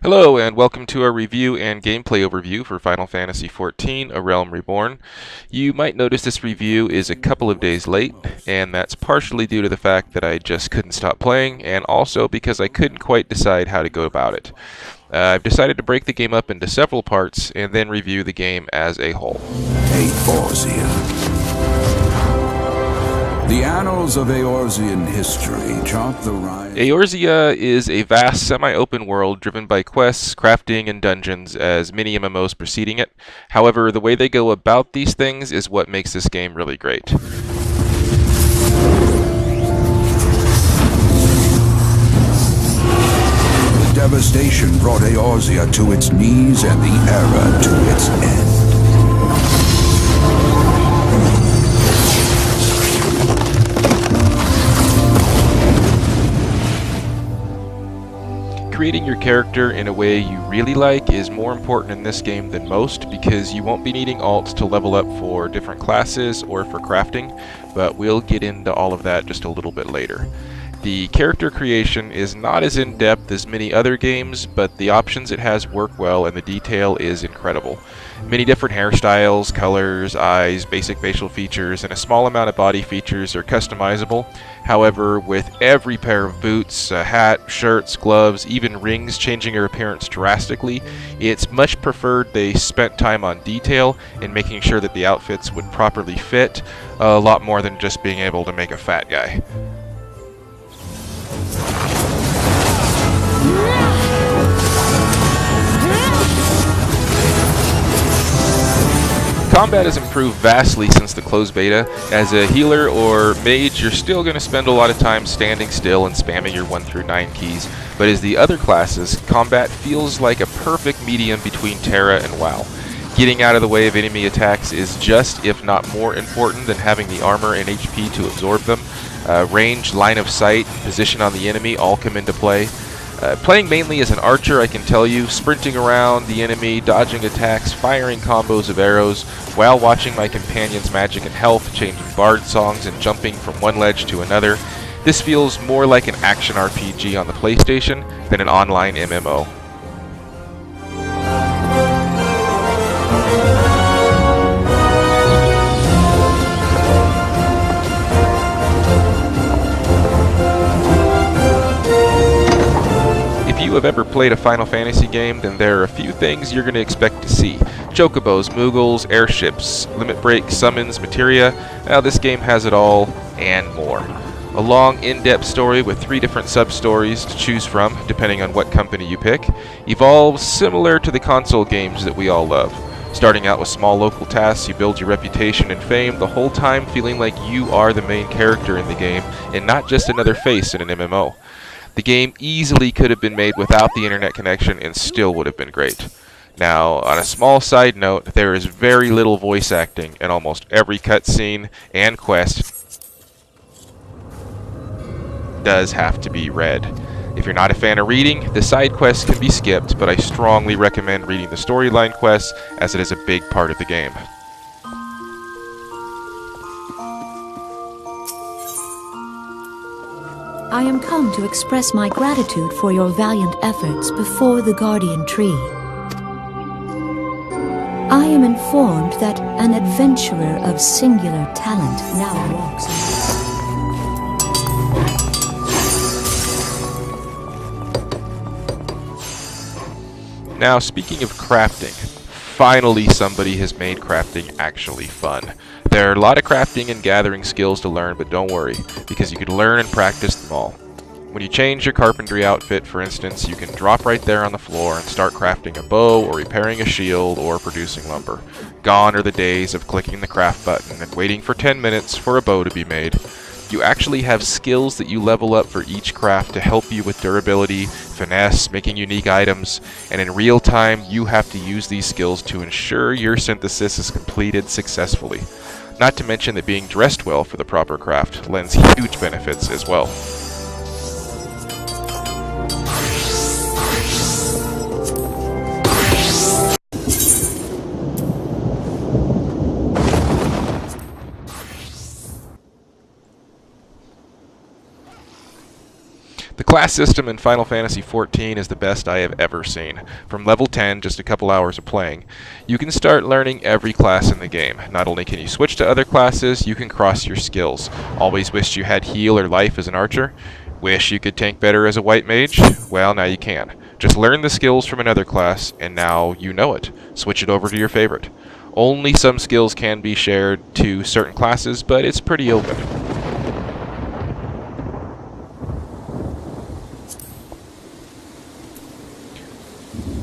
Hello and welcome to our review and gameplay overview for Final Fantasy XIV, A Realm Reborn. You might notice this review is a couple of days late, and that's partially due to the fact that I just couldn't stop playing, and also because I couldn't quite decide how to go about it. I've decided to break the game up into several parts and then review the game as a whole. Eorzea. The annals of Eorzean history chart the rise. Eorzea is a vast semi-open world driven by quests, crafting, and dungeons, as many MMOs preceding it. However, the way they go about these things is what makes this game really great. The devastation brought Eorzea to its knees and the era to its end. Creating your character in a way you really like is more important in this game than most because you won't be needing alts to level up for different classes or for crafting, but we'll get into all of that just a little bit later. The character creation is not as in-depth as many other games, but the options it has work well and the detail is incredible. Many different hairstyles, colors, eyes, basic facial features, and a small amount of body features are customizable. However, with every pair of boots, a hat, shirts, gloves, even rings changing their appearance drastically, it's much preferred they spent time on detail and making sure that the outfits would properly fit, a lot more than just being able to make a fat guy. Combat has improved vastly since the closed beta. As a healer or mage, you're still going to spend a lot of time standing still and spamming your 1 through 9 keys, but as the other classes, combat feels like a perfect medium between Terra and WoW. Getting out of the way of enemy attacks is just, if not more important than having the armor and HP to absorb them. Range, line of sight, position on the enemy all come into play. Playing mainly as an archer, I can tell you, sprinting around the enemy, dodging attacks, firing combos of arrows, while watching my companion's magic and health, changing bard songs, and jumping from one ledge to another. This feels more like an action RPG on the PlayStation than an online MMO. If you have ever played a Final Fantasy game, then there are a few things you're going to expect to see. Chocobos, Moogles, airships, limit break, summons, materia. Now this game has it all, and more. A long, in-depth story with 3 different sub-stories to choose from, depending on what company you pick, evolves similar to the console games that we all love. Starting out with small local tasks, you build your reputation and fame, the whole time feeling like you are the main character in the game, and not just another face in an MMO. The game easily could have been made without the internet connection and still would have been great. Now, on a small side note, there is very little voice acting in almost every cutscene and quest does have to be read. If you're not a fan of reading, the side quests can be skipped, but I strongly recommend reading the storyline quests as it is a big part of the game. I am come to express my gratitude for your valiant efforts before the Guardian Tree. I am informed that an adventurer of singular talent now walks. Now, speaking of crafting, finally somebody has made crafting actually fun. There are a lot of crafting and gathering skills to learn, but don't worry, because you can learn and practice them all. When you change your carpentry outfit, for instance, you can drop right there on the floor and start crafting a bow, or repairing a shield, or producing lumber. Gone are the days of clicking the craft button and waiting for 10 minutes for a bow to be made. You actually have skills that you level up for each craft to help you with durability, finesse, making unique items, and in real time you have to use these skills to ensure your synthesis is completed successfully. Not to mention that being dressed well for the proper craft lends huge benefits as well. class system in Final Fantasy XIV is the best I have ever seen. From level 10, just a couple hours of playing, you can start learning every class in the game. Not only can you switch to other classes, you can cross your skills. Always wished you had heal or life as an archer? Wish you could tank better as a white mage? Well, now you can. Just learn the skills from another class, and now you know it. Switch it over to your favorite. Only some skills can be shared to certain classes, but it's pretty open.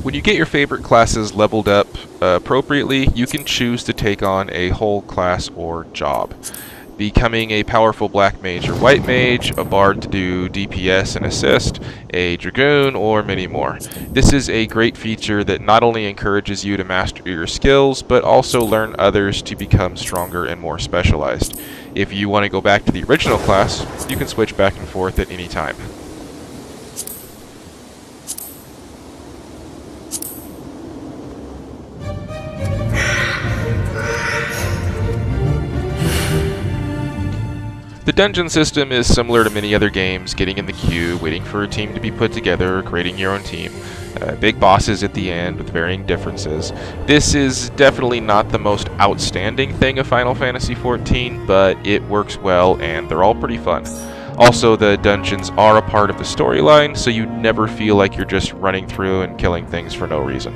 When you get your favorite classes leveled up appropriately, you can choose to take on a whole class or job. Becoming a powerful black mage or white mage, a bard to do DPS and assist, a dragoon, or many more. This is a great feature that not only encourages you to master your skills, but also learn others to become stronger and more specialized. If you want to go back to the original class, you can switch back and forth at any time. The dungeon system is similar to many other games, getting in the queue, waiting for a team to be put together, creating your own team. Big bosses at the end with varying differences. This is definitely not the most outstanding thing of Final Fantasy XIV, but it works well and they're all pretty fun. Also, the dungeons are a part of the storyline, so you never feel like you're just running through and killing things for no reason.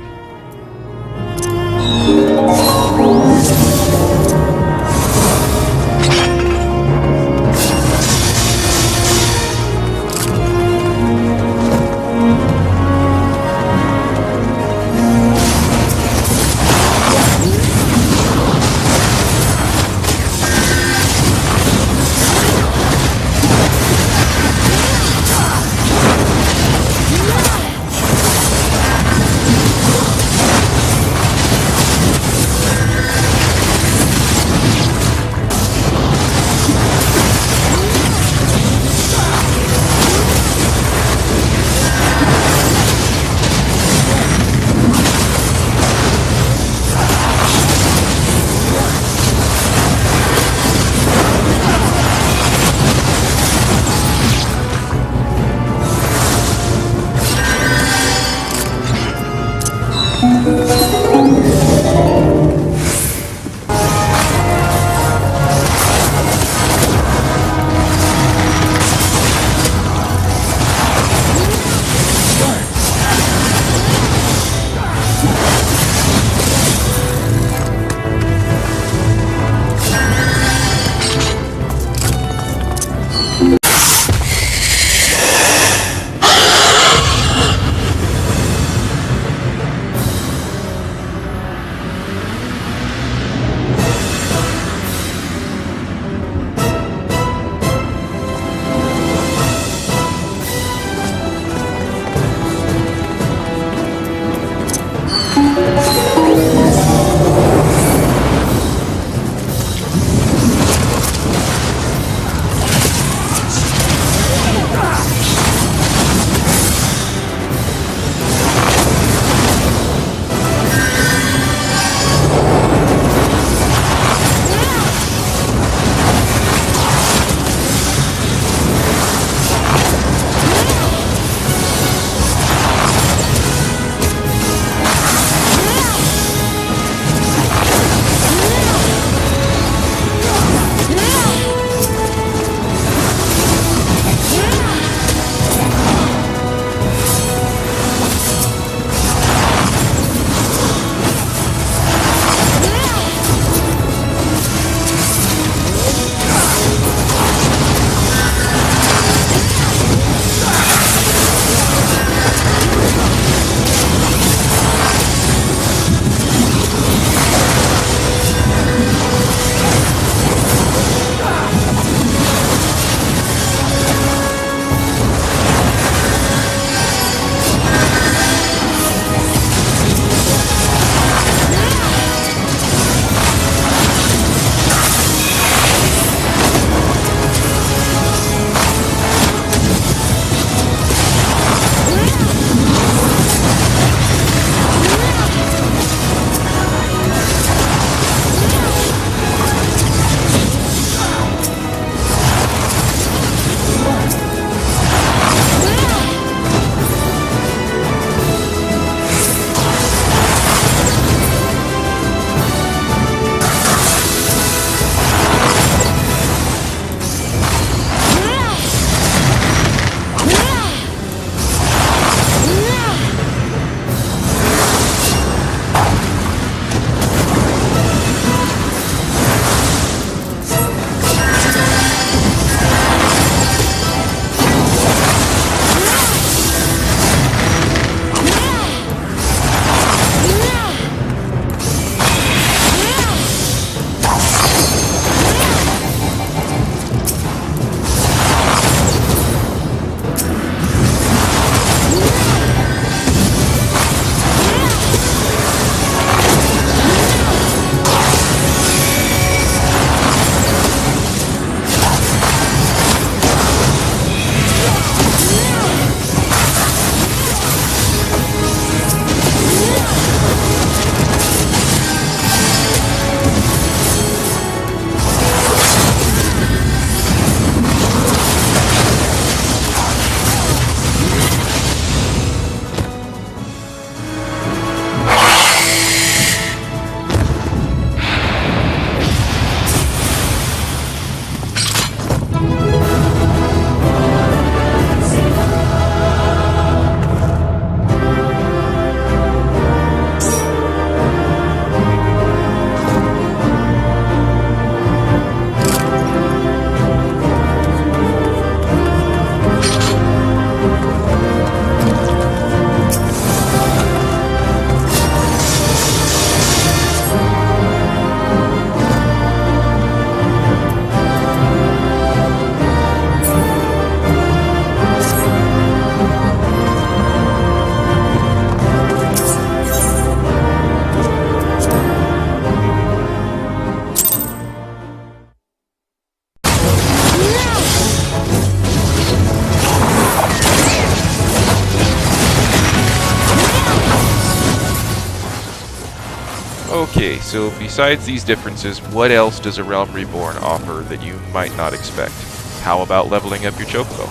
Okay, so besides these differences, what else does A Realm Reborn offer that you might not expect? How about leveling up your chocobo?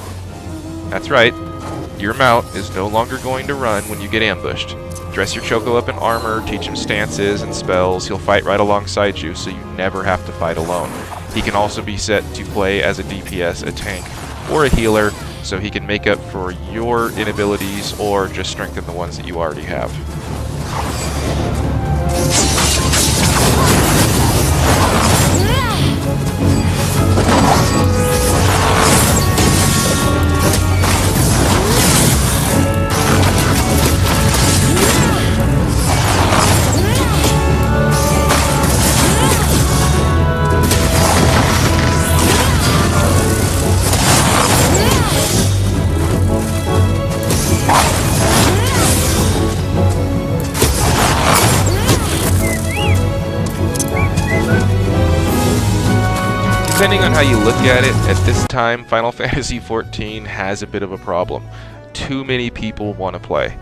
That's right, your mount is no longer going to run when you get ambushed. Dress your choco up in armor, teach him stances and spells, he'll fight right alongside you so you never have to fight alone. He can also be set to play as a DPS, a tank, or a healer, so he can make up for your inabilities or just strengthen the ones that you already have. Depending on how you look at it, at this time, Final Fantasy XIV has a bit of a problem. Too many people want to play.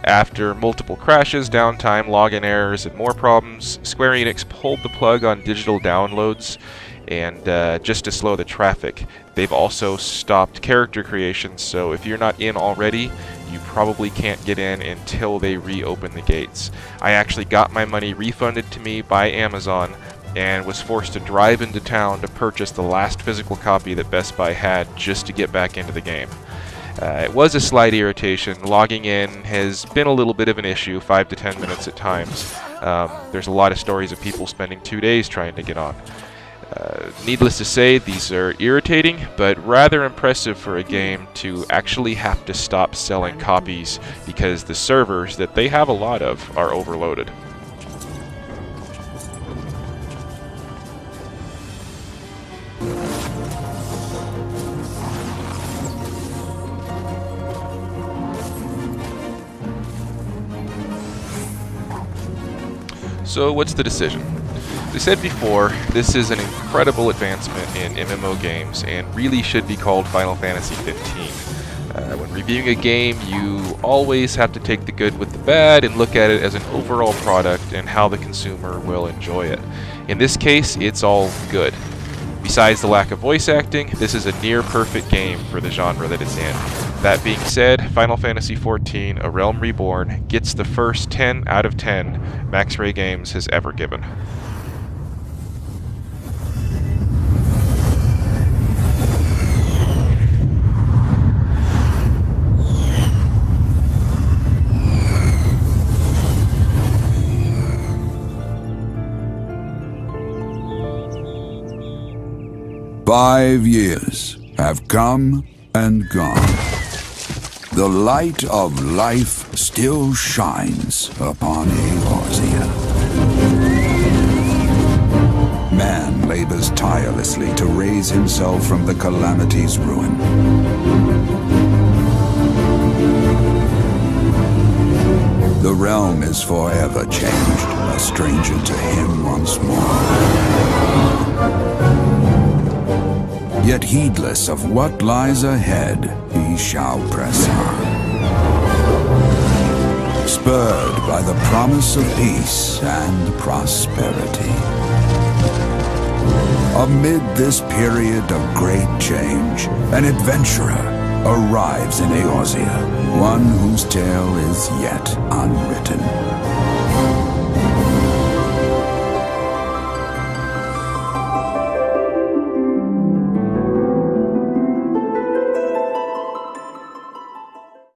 After multiple crashes, downtime, login errors, and more problems, Square Enix pulled the plug on digital downloads, and just to slow the traffic. They've also stopped character creation, so if you're not in already, you probably can't get in until they reopen the gates. I actually got my money refunded to me by Amazon, and was forced to drive into town to purchase the last physical copy that Best Buy had just to get back into the game. It was a slight irritation. Logging in has been a little bit of an issue, 5 to 10 minutes at times. There's a lot of stories of people spending 2 days trying to get on. Needless to say, these are irritating, but rather impressive for a game to actually have to stop selling copies because the servers that they have a lot of are overloaded. So what's the decision? As I said before, this is an incredible advancement in MMO games and really should be called Final Fantasy XV. When reviewing a game, you always have to take the good with the bad and look at it as an overall product and how the consumer will enjoy it. In this case, it's all good. Besides the lack of voice acting, this is a near-perfect game for the genre that it's in. That being said, Final Fantasy XIV, A Realm Reborn, gets the first 10 out of 10 Max Ray Games has ever given. "5 years have come and gone. The light of life still shines upon Eorzea. Man labors tirelessly to raise himself from the calamity's ruin. The realm is forever changed, a stranger to him once more. Yet heedless of what lies ahead, he shall press on. Spurred by the promise of peace and prosperity. Amid this period of great change, an adventurer arrives in Eorzea, one whose tale is yet unwritten.